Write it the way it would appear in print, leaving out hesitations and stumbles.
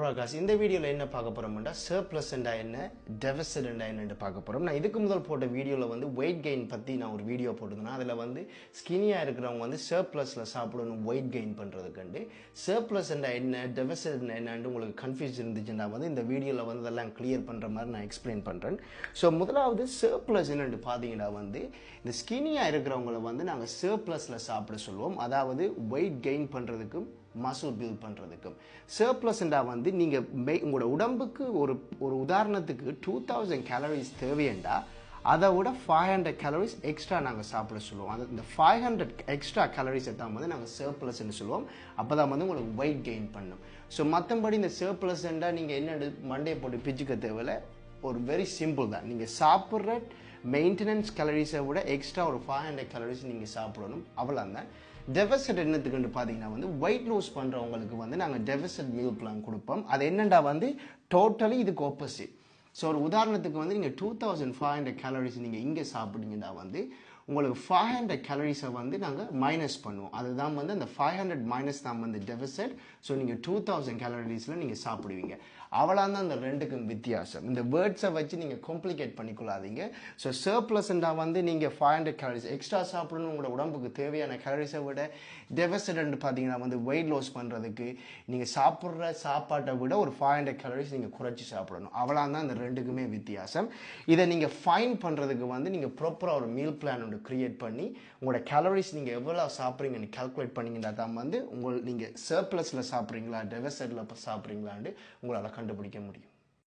Alright, இந்த வீடியோல என்ன பார்க்க போறோம்னா surplus என்றா என்ன deficit என்றா என்னன்னு பார்க்க போறோம். நான் இதுக்கு முதல் போட்ட வீடியோல வந்து weight gain பத்தி நான் ஒரு வீடியோ போட்டுருந்தேன். அதுல வந்து ஸ்கினியா இருக்கிறவங்க வந்து surplusல சாப்பிடணும் weight gain பண்றதுக்கு. surplus என்றா என்ன deficit என்றா என்னன்னு உங்களுக்கு கன்ஃபியூஸ் இருந்துச்சுன்னா வந்து இந்த வீடியோல வந்து அதெல்லாம் கிளியர் பண்ற மாதிரி நான் எக்ஸ்பிளைன் பண்றேன். சோ முதலாவது surplus என்னன்னு பாத்தீங்கன்னா வந்து இந்த ஸ்கினியா இருக்கிறவங்கள வந்து நாங்க surplusல சாப்பிட சொல்லுவோம். அதாவது weight gain பண்றதுக்கு muscle build பண்றதுக்கு surplus என்றா வந்து நீங்க உங்களோட உடம்புக்கு ஒரு உதாரணத்துக்கு 2000 calories தேவையண்டா அதை விட 500 calories எக்ஸ்ட்ரா நாங்க சாப்பிட சொல்லுவோம். இந்த 500 எக்ஸ்ட்ரா calories தான் வந்து நாங்க surplus ன்னு சொல்லுவோம். அப்பதான் வந்து உங்களுக்கு weight gain பண்ணும். சோ மத்தபடி இந்த surplus என்றா நீங்க என்ன மண்டையை போட்டு பிச்சுக்க தேவையில்ல. ஒரு வெரி சிம்பிள் தான். நீங்க சாப்பிடுற மெயின்டெனன்ஸ் கலோரிஸை விட எக்ஸ்ட்ரா ஒரு 500 calories நீங்க சாப்பிடணும். அவ்வளவுதான். டெபிசிட் என்னத்துக்குன்னு பார்த்தீங்கன்னா வந்து வெயிட் லூஸ் பண்ணுறவங்களுக்கு வந்து நாங்கள் டெபிசிட் மீல் பிளான் கொடுப்போம். அது என்னண்டா வந்து டோட்டலி இதுக்கு ஆப்போசிட். ஸோ ஒரு உதாரணத்துக்கு வந்து நீங்கள் 2500 calories நீங்கள் இங்கே சாப்பிட்டீங்கன்னா வந்து உங்களுக்கு 500 calories-ஐ வந்து நாங்கள் மைனஸ் பண்ணுவோம். அதுதான் வந்து அந்த 500 மைனஸ் தான் வந்து டெபிசிட். ஸோ நீங்கள் 2000 calories-ல நீங்கள் சாப்பிடுவீங்க. அவ்வளோதான் அந்த ரெண்டுக்கும் வித்தியாசம். இந்த வேர்ட்ஸை வச்சு நீங்கள் காம்ப்ளிகேட் பண்ணிக்கொள்ளாதீங்க. ஸோ சர்ப்ளஸ்ண்டா வந்து நீங்கள் 500 calories எக்ஸ்ட்ரா சாப்பிடணும் உங்களோட உடம்புக்கு தேவையான கலோரிஸை விட. டெபிசிட்னு பார்த்தீங்கன்னா வந்து வெயிட் லாஸ் பண்ணுறதுக்கு நீங்கள் சாப்பிட்ற சாப்பாட்டை விட ஒரு 500 calories நீங்கள் குறைச்சி சாப்பிடணும். அவ்வளோதான் இந்த ரெண்டுக்குமே வித்தியாசம். இதை நீங்கள் ஃபைன் பண்ணுறதுக்கு வந்து நீங்கள் ப்ராப்பராக ஒரு மீல் பிளான் ஒன்று கிரியேட் பண்ணி உங்களோட கேலரிஸ் நீங்கள் எவ்வளோ சாப்பிட்றீங்கன்னு கால்குலேட் பண்ணிங்கன்னா தான் வந்து நீங்கள் சர்ப்ளஸில் சாப்பிட்றீங்களா டெபிசிட்டில் சாப்பிட்றீங்களான்னு உங்களால் கண்டுபிடிக்க முடியும்.